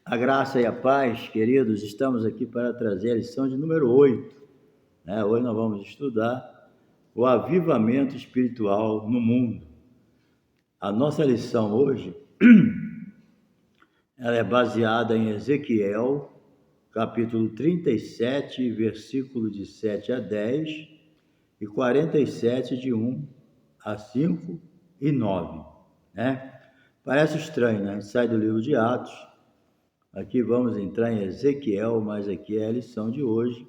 A graça e a paz, queridos, estamos aqui para trazer a lição de número 8. Hoje nós vamos estudar o avivamento espiritual no mundo. A nossa lição hoje ela é baseada em Ezequiel, capítulo 37, versículo de 7 a 10 e 47, de 1 a 5 e 9. Parece estranho, né? A gente sai do livro de Atos. Aqui vamos entrar em Ezequiel, mas aqui é a lição de hoje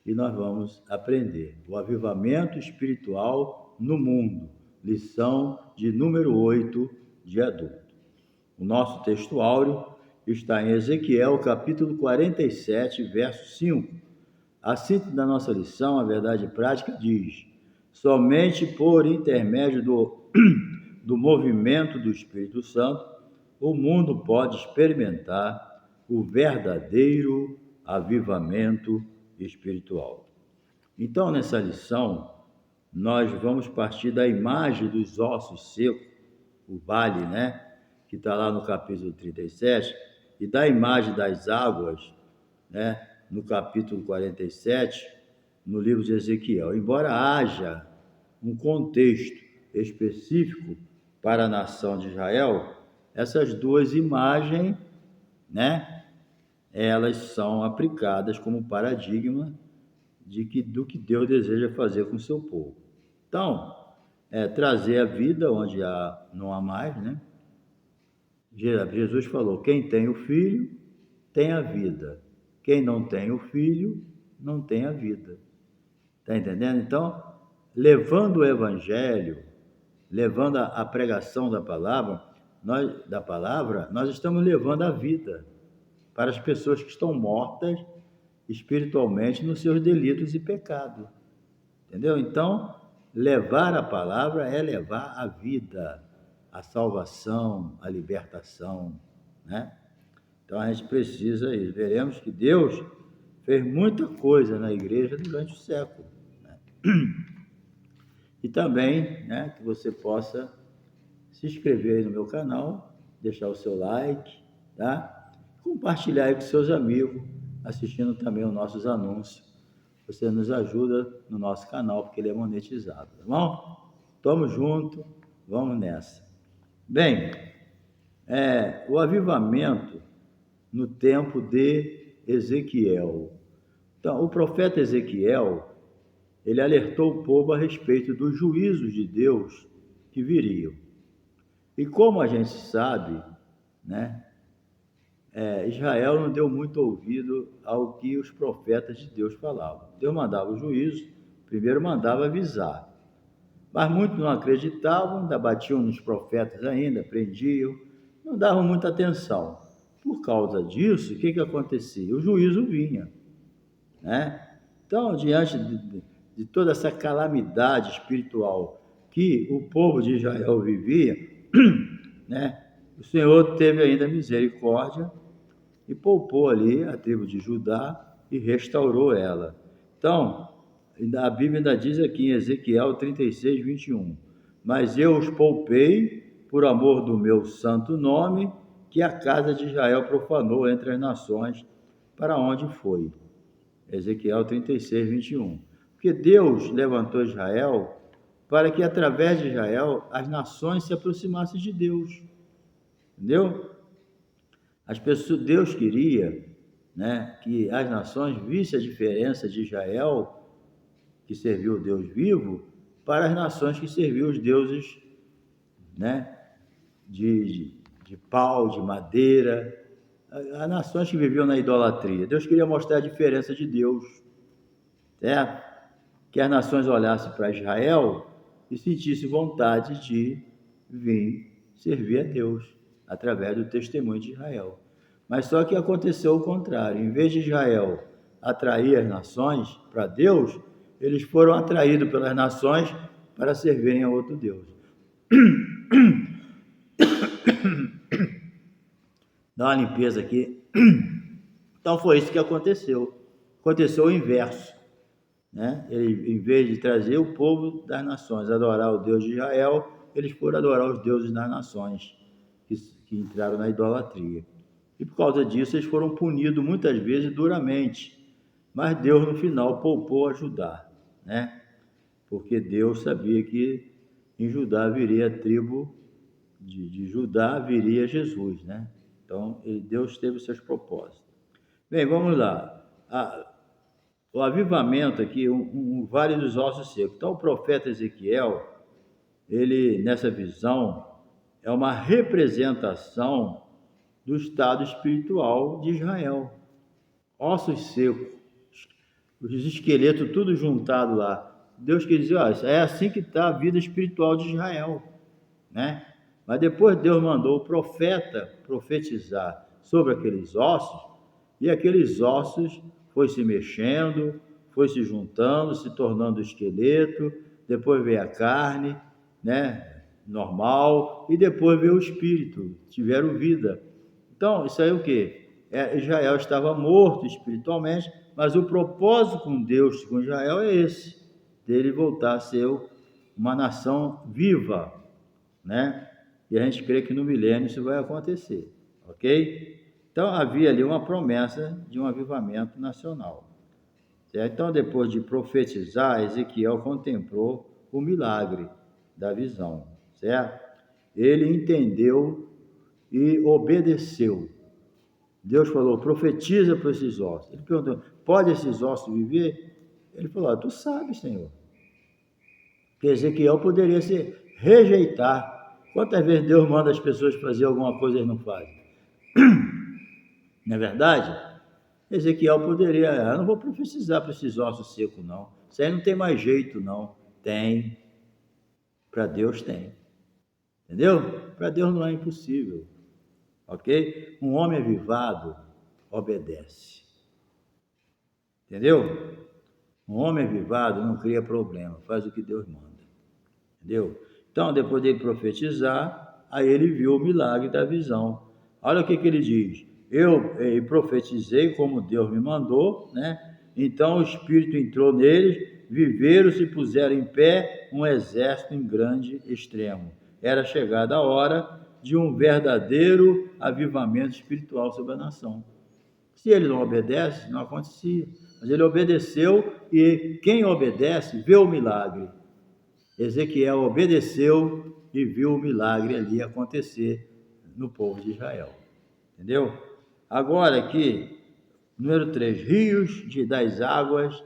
e nós vamos aprender o avivamento espiritual no mundo, lição de número 8 de adulto. O nosso texto áureo está em Ezequiel, capítulo 47, verso 5. A síntese da nossa lição, a verdade prática, diz: somente por intermédio do movimento do Espírito Santo, o mundo pode experimentar o verdadeiro avivamento espiritual. Então, nessa lição, nós vamos partir da imagem dos ossos secos, o vale, que está lá no capítulo 37, e da imagem das águas, no capítulo 47, no livro de Ezequiel. Embora haja um contexto específico para a nação de Israel, essas duas imagens, elas são aplicadas como paradigma do que Deus deseja fazer com o seu povo. Então, trazer a vida onde não há mais, Jesus falou: quem tem o Filho tem a vida. Quem não tem o Filho não tem a vida. Está entendendo? Então, levando o Evangelho, levando a pregação da palavra, nós estamos levando a vida para as pessoas que estão mortas espiritualmente nos seus delitos e pecados. Entendeu? Então, levar a palavra é levar a vida, a salvação, a libertação, Então, a gente precisa ir. Veremos que Deus fez muita coisa na igreja durante o século. E também, que você possa se inscrever aí no meu canal, deixar o seu like, compartilhar aí com seus amigos, assistindo também os nossos anúncios. Você nos ajuda no nosso canal, porque ele é monetizado, tá bom? Tamo junto, vamos nessa. Bem, o avivamento no tempo de Ezequiel. Então, o profeta Ezequiel, ele alertou o povo a respeito dos juízos de Deus que viriam. E como a gente sabe, Israel não deu muito ouvido ao que os profetas de Deus falavam. Deus mandava o juízo, primeiro mandava avisar. Mas muitos não acreditavam, ainda batiam nos profetas ainda, prendiam, não davam muita atenção. Por causa disso, o que acontecia? O juízo vinha. Então, diante de toda essa calamidade espiritual que o povo de Israel vivia, o Senhor teve ainda misericórdia e poupou ali a tribo de Judá e restaurou ela. Então, a Bíblia ainda diz aqui em Ezequiel 36, 21, mas eu os poupei por amor do meu santo nome, que a casa de Israel profanou entre as nações para onde foi. Ezequiel 36, 21. Porque Deus levantou Israel para que, através de Israel, as nações se aproximassem de Deus. Entendeu? Deus queria, que as nações vissem a diferença de Israel, que serviu o Deus vivo, para as nações que serviam os deuses, de pau, de madeira, as nações que viviam na idolatria. Deus queria mostrar a diferença de Deus, certo? Que as nações olhassem para Israel e sentissem vontade de vir servir a Deus através do testemunho de Israel. Mas só que aconteceu o contrário. Em vez de Israel atrair as nações para Deus, eles foram atraídos pelas nações para servirem a outro Deus. Dá uma limpeza aqui. Então foi isso que aconteceu. Aconteceu o inverso. Ele, em vez de trazer o povo das nações a adorar o Deus de Israel, eles foram adorar os deuses das nações que entraram na idolatria. E por causa disso eles foram punidos muitas vezes duramente. Mas Deus no final poupou a Judá, né? Porque Deus sabia que em Judá viria a tribo de Judá, viria Jesus, né? Então Deus teve os seus propósitos. Bem, vamos lá. O avivamento aqui, um vale dos ossos secos. Então o profeta Ezequiel, ele nessa visão é uma representação do estado espiritual de Israel. Ossos secos, os esqueletos tudo juntado lá. Deus quer dizer, é assim que está a vida espiritual de Israel, né? Mas depois Deus mandou o profeta profetizar sobre aqueles ossos, e aqueles ossos foi se mexendo, foi se juntando, se tornando esqueleto, depois veio a carne, né? Normal, e depois veio o espírito, tiveram vida. Então, isso aí é o quê? Israel estava morto espiritualmente, mas o propósito com Deus, com Israel, é esse, dele voltar a ser uma nação viva, né? E a gente crê que no milênio isso vai acontecer, ok? Então, havia ali uma promessa de um avivamento nacional, certo? Então, depois de profetizar, Ezequiel contemplou o milagre da visão, certo? Ele entendeu e obedeceu. Deus falou, profetiza para esses ossos. Ele perguntou, pode esses ossos viver? Ele falou, tu sabes, Senhor. Que Ezequiel poderia se rejeitar. Quantas vezes Deus manda as pessoas fazer alguma coisa e eles não fazem? Não é verdade? Ezequiel poderia, eu não vou profetizar para esses ossos secos, não. Isso aí não tem mais jeito, não. Tem. Para Deus tem. Entendeu? Para Deus não é impossível. Ok? Um homem avivado obedece. Entendeu? Um homem avivado não cria problema, faz o que Deus manda. Entendeu? Então, depois de profetizar, aí ele viu o milagre da visão. Olha o que ele diz. Eu profetizei como Deus me mandou, né? Então o Espírito entrou neles, viveram, se puseram em pé um exército em grande extremo. Era chegada a hora de um verdadeiro avivamento espiritual sobre a nação. Se ele não obedece, não acontecia. Mas ele obedeceu e quem obedece vê o milagre. Ezequiel obedeceu e viu o milagre ali acontecer no povo de Israel. Entendeu? Agora aqui, número 3, rios das águas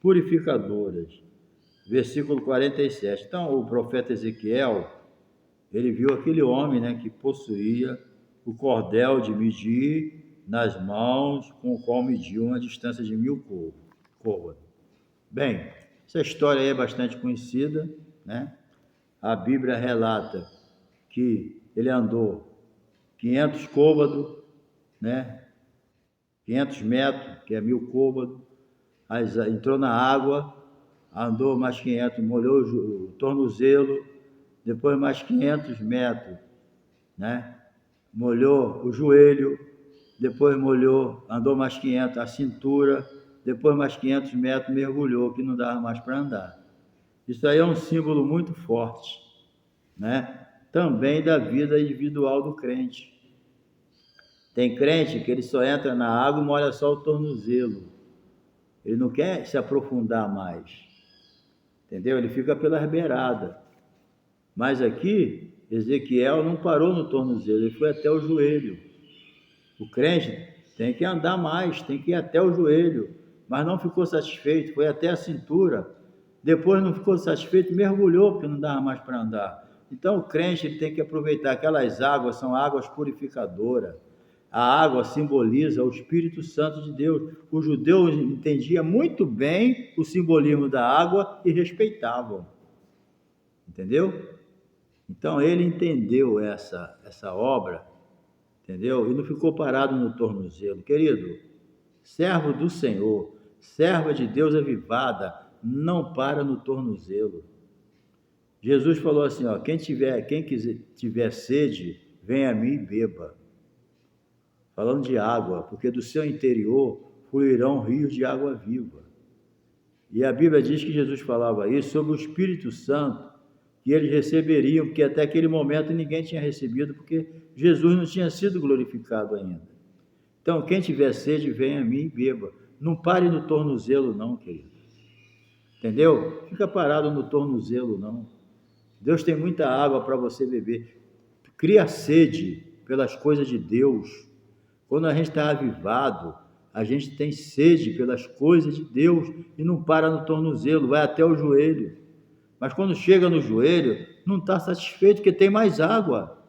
purificadoras. Versículo 47. Então, o profeta Ezequiel, ele viu aquele homem, né, que possuía o cordel de medir nas mãos, com o qual mediu uma distância de 1000 côvados. Bem, essa história aí é bastante conhecida, né? A Bíblia relata que ele andou 500 côvados, né? 500 metros, que é 1000 côvados, entrou na água, andou mais 500, molhou o tornozelo, depois mais 500 metros, né? Molhou o joelho, depois molhou, andou mais 500, a cintura, depois mais 500 metros, mergulhou, que não dava mais para andar. Isso aí é um símbolo muito forte, né? Também da vida individual do crente. Tem crente que ele só entra na água e molha só o tornozelo. Ele não quer se aprofundar mais, entendeu? Ele fica pelas beiradas. Mas aqui, Ezequiel não parou no tornozelo, ele foi até o joelho. O crente tem que andar mais, tem que ir até o joelho, mas não ficou satisfeito, foi até a cintura. Depois não ficou satisfeito, mergulhou, porque não dava mais para andar. Então o crente ele tem que aproveitar aquelas águas, são águas purificadoras. A água simboliza o Espírito Santo de Deus. O judeu entendia muito bem o simbolismo da água e respeitavam. Entendeu? Então ele entendeu essa obra, entendeu? E não ficou parado no tornozelo. Querido, servo do Senhor, serva de Deus avivada, não para no tornozelo. Jesus falou assim, ó, quem tiver sede, venha a mim e beba. Falando de água, porque do seu interior fluirão rios de água viva. E a Bíblia diz que Jesus falava isso sobre o Espírito Santo, que eles receberiam, porque até aquele momento ninguém tinha recebido, porque Jesus não tinha sido glorificado ainda. Então, quem tiver sede, venha a mim e beba. Não pare no tornozelo, não, querido. Entendeu? Fica parado no tornozelo, não. Deus tem muita água para você beber. Cria sede pelas coisas de Deus. Quando a gente está avivado, a gente tem sede pelas coisas de Deus e não para no tornozelo, vai até o joelho. Mas quando chega no joelho, não está satisfeito porque tem mais água.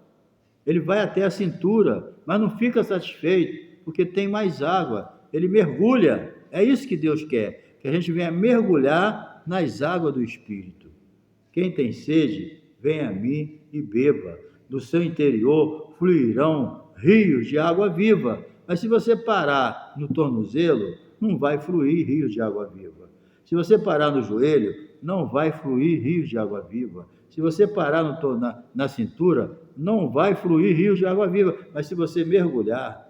Ele vai até a cintura, mas não fica satisfeito porque tem mais água. Ele mergulha. É isso que Deus quer, que a gente venha mergulhar nas águas do Espírito. Quem tem sede, venha a mim e beba. Do seu interior fluirão rios de água viva. Mas se você parar no tornozelo, não vai fluir rios de água viva. Se você parar no joelho, não vai fluir rios de água viva. Se você parar na cintura, não vai fluir rios de água viva. Mas se você mergulhar,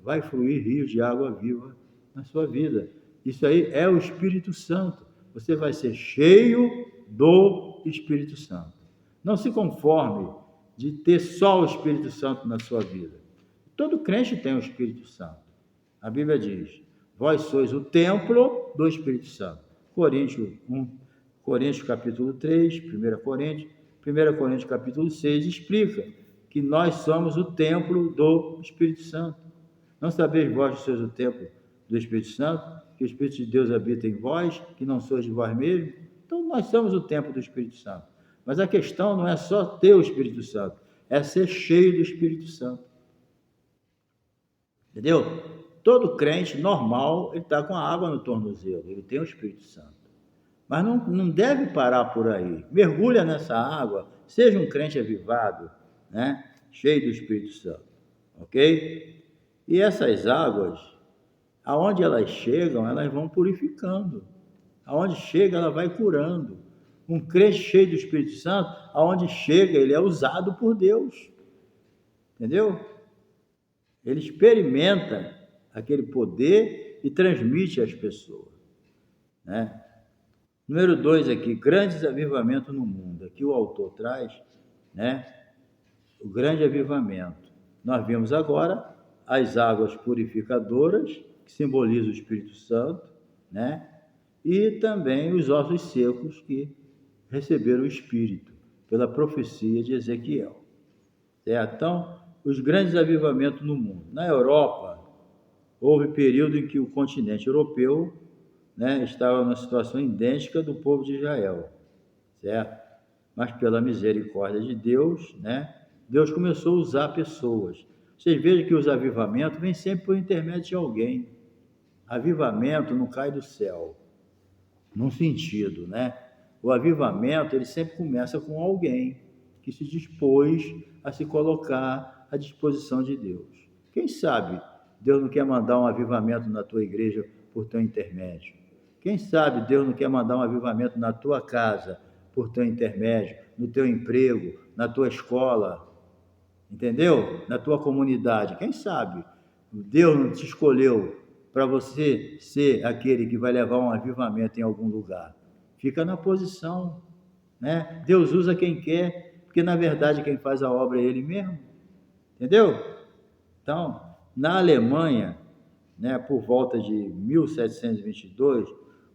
vai fluir rios de água viva na sua vida. Isso aí é o Espírito Santo. Você vai ser cheio do Espírito Santo. Não se conforme de ter só o Espírito Santo na sua vida. Todo crente tem o Espírito Santo. A Bíblia diz: vós sois o templo do Espírito Santo. Coríntios capítulo 3, 1 Coríntios capítulo 6 explica que nós somos o templo do Espírito Santo. Não sabeis vós que sois o templo do Espírito Santo, que o Espírito de Deus habita em vós, que não sois de vós mesmos? Então nós somos o templo do Espírito Santo. Mas a questão não é só ter o Espírito Santo, é ser cheio do Espírito Santo. Entendeu? Todo crente normal, ele está com a água no tornozelo, ele tem o Espírito Santo. Mas não deve parar por aí. Mergulha nessa água, seja um crente avivado, né? Cheio do Espírito Santo. Ok? E essas águas, aonde elas chegam, elas vão purificando. Aonde chega, ela vai curando. Um crente cheio do Espírito Santo, aonde chega, ele é usado por Deus. Entendeu? Ele experimenta aquele poder e transmite às pessoas, né? Número 2 aqui, grandes avivamentos no mundo. Aqui o autor traz, né, o grande avivamento. Nós vimos agora as águas purificadoras, que simbolizam o Espírito Santo, né? E também os ossos secos que receberam o Espírito, pela profecia de Ezequiel. Certo? Então, os grandes avivamentos no mundo. Na Europa, houve período em que o continente europeu, né, estava numa situação idêntica do povo de Israel, certo? Mas pela misericórdia de Deus, né, Deus começou a usar pessoas. Vocês vejam que os avivamentos vêm sempre por intermédio de alguém. Avivamento não cai do céu, num sentido, né? O avivamento, ele sempre começa com alguém que se dispôs a se colocar à disposição de Deus. Quem sabe Deus não quer mandar um avivamento na tua igreja por teu intermédio? Quem sabe Deus não quer mandar um avivamento na tua casa por teu intermédio, no teu emprego, na tua escola, entendeu? Na tua comunidade. Quem sabe Deus não te escolheu para você ser aquele que vai levar um avivamento em algum lugar? Fica na posição, né? Deus usa quem quer, porque na verdade quem faz a obra é Ele mesmo, entendeu? Então, na Alemanha, né, por volta de 1722,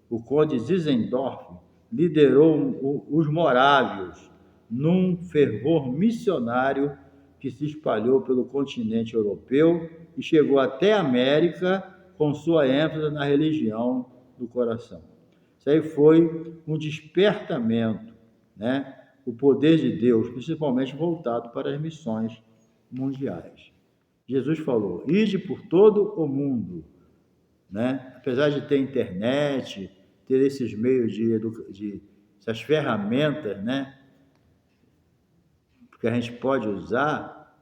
o conde Zinzendorf liderou os morávios num fervor missionário que se espalhou pelo continente europeu e chegou até a América com sua ênfase na religião do coração. Isso aí foi um despertamento, né? O poder de Deus, principalmente voltado para as missões mundiais. Jesus falou: ide por todo o mundo, né? Apesar de ter internet, ter esses meios de essas ferramentas, né, que a gente pode usar,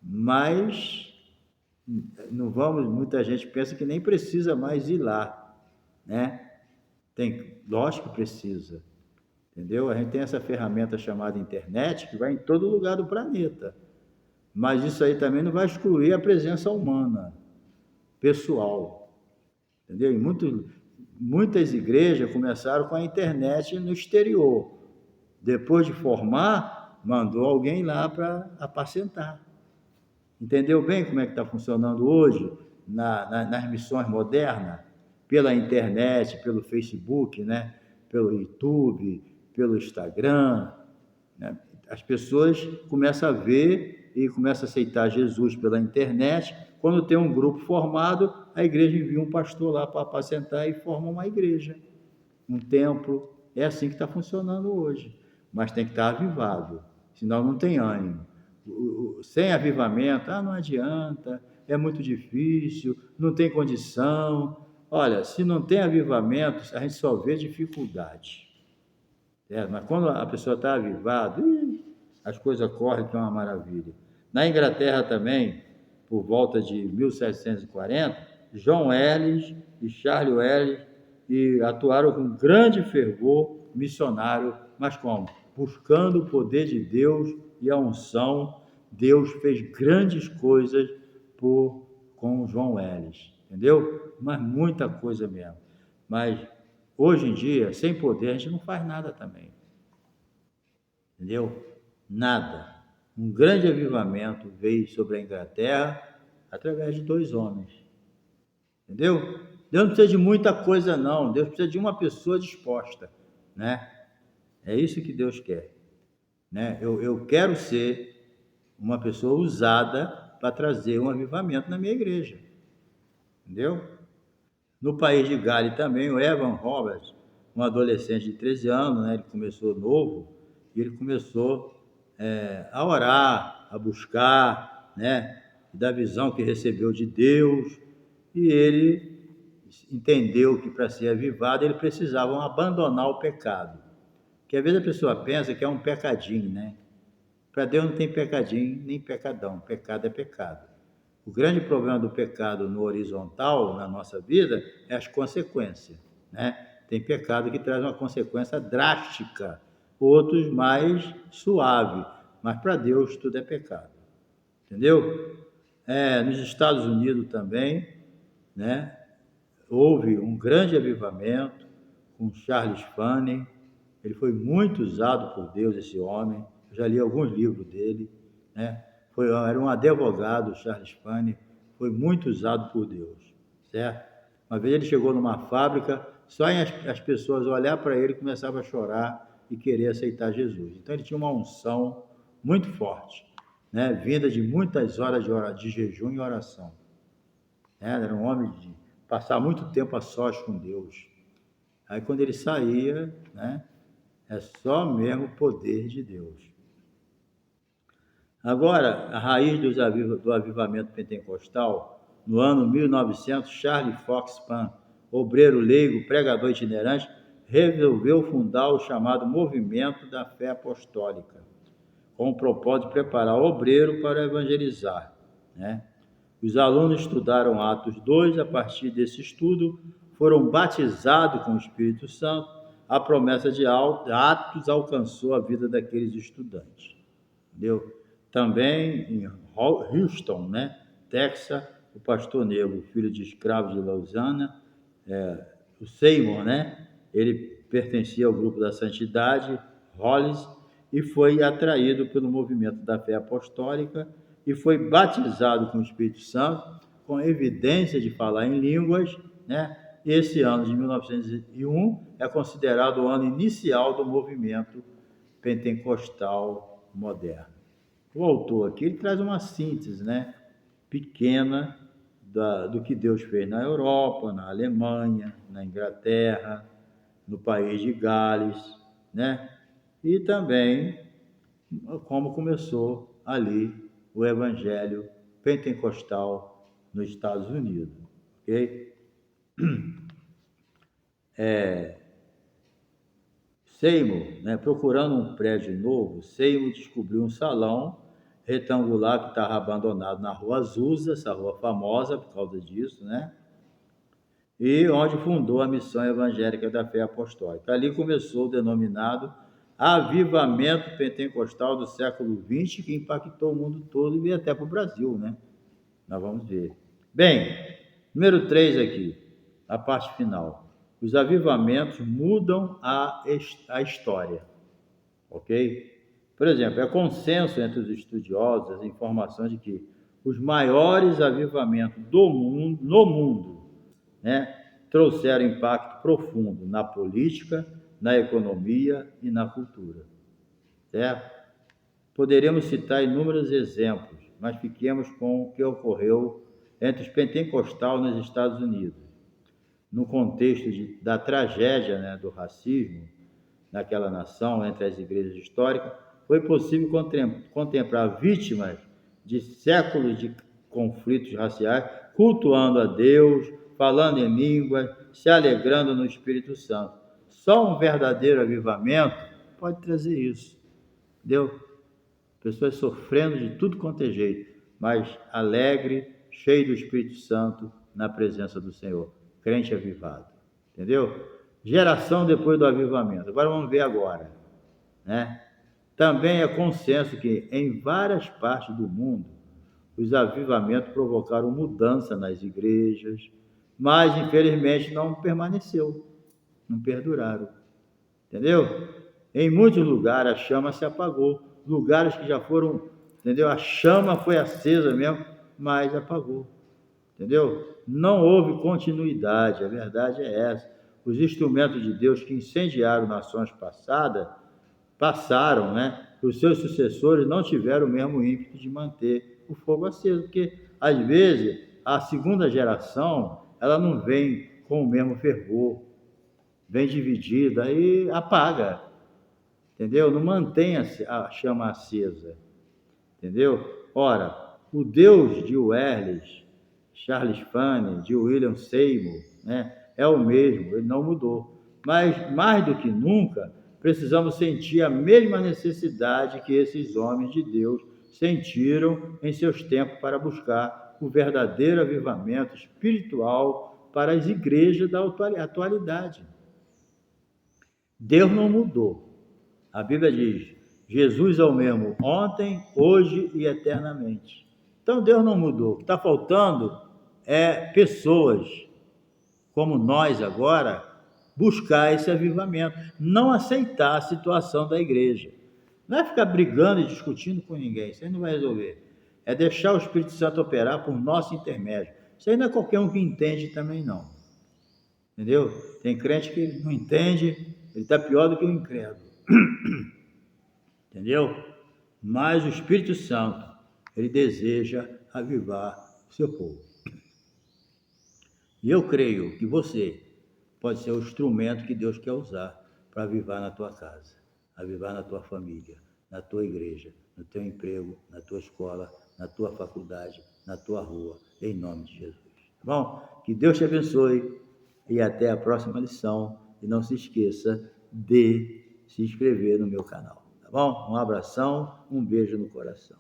mas não vamos, muita gente pensa que nem precisa mais ir lá, né? Lógico que precisa, entendeu? A gente tem essa ferramenta chamada internet que vai em todo lugar do planeta, mas isso aí também não vai excluir a presença humana, pessoal, entendeu? E muitas igrejas começaram com a internet no exterior. Depois de formar, mandou alguém lá para apacentar. Entendeu bem como é que está funcionando hoje? nas missões modernas, pela internet, pelo Facebook, né? Pelo YouTube, pelo Instagram, né? As pessoas começam a ver e começam a aceitar Jesus pela internet. Quando tem um grupo formado, a igreja envia um pastor lá para apacentar e forma uma igreja, um templo. É assim que está funcionando hoje. Mas tem que estar avivado, senão não tem ânimo. Sem avivamento, não adianta, é muito difícil, não tem condição. Olha, se não tem avivamento, a gente só vê dificuldade. Mas quando a pessoa está avivada, as coisas correm que é uma maravilha. Na Inglaterra também, por volta de 1740, John Ellis e Charles Wesley atuaram com grande fervor missionário, mas como? Buscando o poder de Deus e a unção. Deus fez grandes coisas com John Ellis, entendeu? Mas muita coisa mesmo. Mas hoje em dia, sem poder, a gente não faz nada também. Entendeu? Nada. Um grande avivamento veio sobre a Inglaterra através de 2 homens. Entendeu? Deus não precisa de muita coisa, não. Deus precisa de uma pessoa disposta, né? É isso que Deus quer, né? Eu quero ser uma pessoa usada para trazer um avivamento na minha igreja. Entendeu? No país de Gales também, o Evan Roberts, um adolescente de 13 anos, né? Ele começou novo e ele começou a orar, a buscar, né? Da visão que recebeu de Deus, e ele entendeu que para ser avivado ele precisava abandonar o pecado. Porque às vezes a pessoa pensa que é um pecadinho, né? Para Deus não tem pecadinho nem pecadão, pecado é pecado. O grande problema do pecado no horizontal, na nossa vida, é as consequências, né? Tem pecado que traz uma consequência drástica, outros mais suave, mas para Deus tudo é pecado, entendeu? Nos Estados Unidos também, né? Houve um grande avivamento com Charles Finney. Ele foi muito usado por Deus, esse homem. Eu já li alguns livros dele, né? Era um advogado, Charles Finney, foi muito usado por Deus, certo? Uma vez ele chegou numa fábrica, só em as pessoas olhar para ele começavam a chorar e querer aceitar Jesus. Então ele tinha uma unção muito forte, né? Vinda de muitas horas de jejum e oração. Era um homem de passar muito tempo a sós com Deus. Aí quando ele saía, né? É só mesmo o poder de Deus. Agora, a raiz do avivamento pentecostal, no ano 1900, Charles Fox Pan, obreiro leigo, pregador itinerante, resolveu fundar o chamado Movimento da Fé Apostólica, com o propósito de preparar o obreiro para evangelizar, né? Os alunos estudaram Atos 2, a partir desse estudo, foram batizados com o Espírito Santo. A promessa de Atos alcançou a vida daqueles estudantes. Entendeu? Também em Houston, né, Texas, o pastor negro, filho de escravo de Louisiana, o Seymour, né, ele pertencia ao grupo da Santidade, Hollis, e foi atraído pelo movimento da fé apostólica e foi batizado com o Espírito Santo, com evidência de falar em línguas, né? Esse ano de 1901 é considerado o ano inicial do movimento pentecostal moderno. O autor aqui ele traz uma síntese, né, pequena do que Deus fez na Europa, na Alemanha, na Inglaterra, no país de Gales, né? E também como começou ali o evangelho pentecostal nos Estados Unidos, ok? Seymour, né, procurando um prédio novo, Seymour descobriu um salão retangular que estava abandonado na Rua Azusa, essa rua famosa por causa disso, né? E onde fundou a missão evangélica da fé apostólica. Ali começou o denominado avivamento pentecostal do século XX, que impactou o mundo todo e até para o Brasil, né? Nós vamos ver. Bem, número 3 aqui, a parte final. Os avivamentos mudam a história, ok? Por exemplo, é consenso entre os estudiosos as informações de que os maiores avivamentos do mundo, no mundo, né, trouxeram impacto profundo na política, na economia e na cultura. Certo? Poderemos citar inúmeros exemplos, mas fiquemos com o que ocorreu entre os pentecostais nos Estados Unidos. No contexto da tragédia, né, do racismo naquela nação, entre as igrejas históricas, foi possível contemplar vítimas de séculos de conflitos raciais, cultuando a Deus, falando em línguas, se alegrando no Espírito Santo. Só um verdadeiro avivamento pode trazer isso. Entendeu? Pessoas sofrendo de tudo quanto é jeito, mas alegre, cheio do Espírito Santo, na presença do Senhor. Crente avivado. Entendeu? Geração depois do avivamento. Agora vamos ver agora, né? Também é consenso que em várias partes do mundo os avivamentos provocaram mudança nas igrejas, mas infelizmente não permaneceu, não perduraram. Entendeu? Em muitos lugares a chama se apagou, lugares que já foram, entendeu? A chama foi acesa mesmo, mas apagou. Entendeu? Não houve continuidade, a verdade é essa. Os instrumentos de Deus que incendiaram nações passaram, né? Os seus sucessores não tiveram o mesmo ímpeto de manter o fogo aceso, porque às vezes a segunda geração ela não vem com o mesmo fervor, vem dividida e apaga, entendeu? Não mantém a chama acesa, entendeu? Ora, o Deus de Welles, Charles Finney, de William Seymour, né, é o mesmo, ele não mudou. Mas, mais do que nunca, precisamos sentir a mesma necessidade que esses homens de Deus sentiram em seus tempos para buscar o verdadeiro avivamento espiritual para as igrejas da atualidade. Deus não mudou. A Bíblia diz, Jesus é o mesmo ontem, hoje e eternamente. Então Deus não mudou. O que está faltando é pessoas como nós agora buscar esse avivamento, não aceitar a situação da igreja. Não é ficar brigando e discutindo com ninguém, isso aí não vai resolver. É deixar o Espírito Santo operar por nosso intermédio. Isso aí não é qualquer um que entende também não. Entendeu? Tem crente que não entende, ele está pior do que o incrédulo. Entendeu? Mas o Espírito Santo, ele deseja avivar o seu povo. E eu creio que você pode ser o instrumento que Deus quer usar para avivar na tua casa, avivar na tua família, na tua igreja, no teu emprego, na tua escola, na tua faculdade, na tua rua, em nome de Jesus. Tá bom? Que Deus te abençoe e até a próxima lição. E não se esqueça de se inscrever no meu canal. Tá bom? Um abração, um beijo no coração.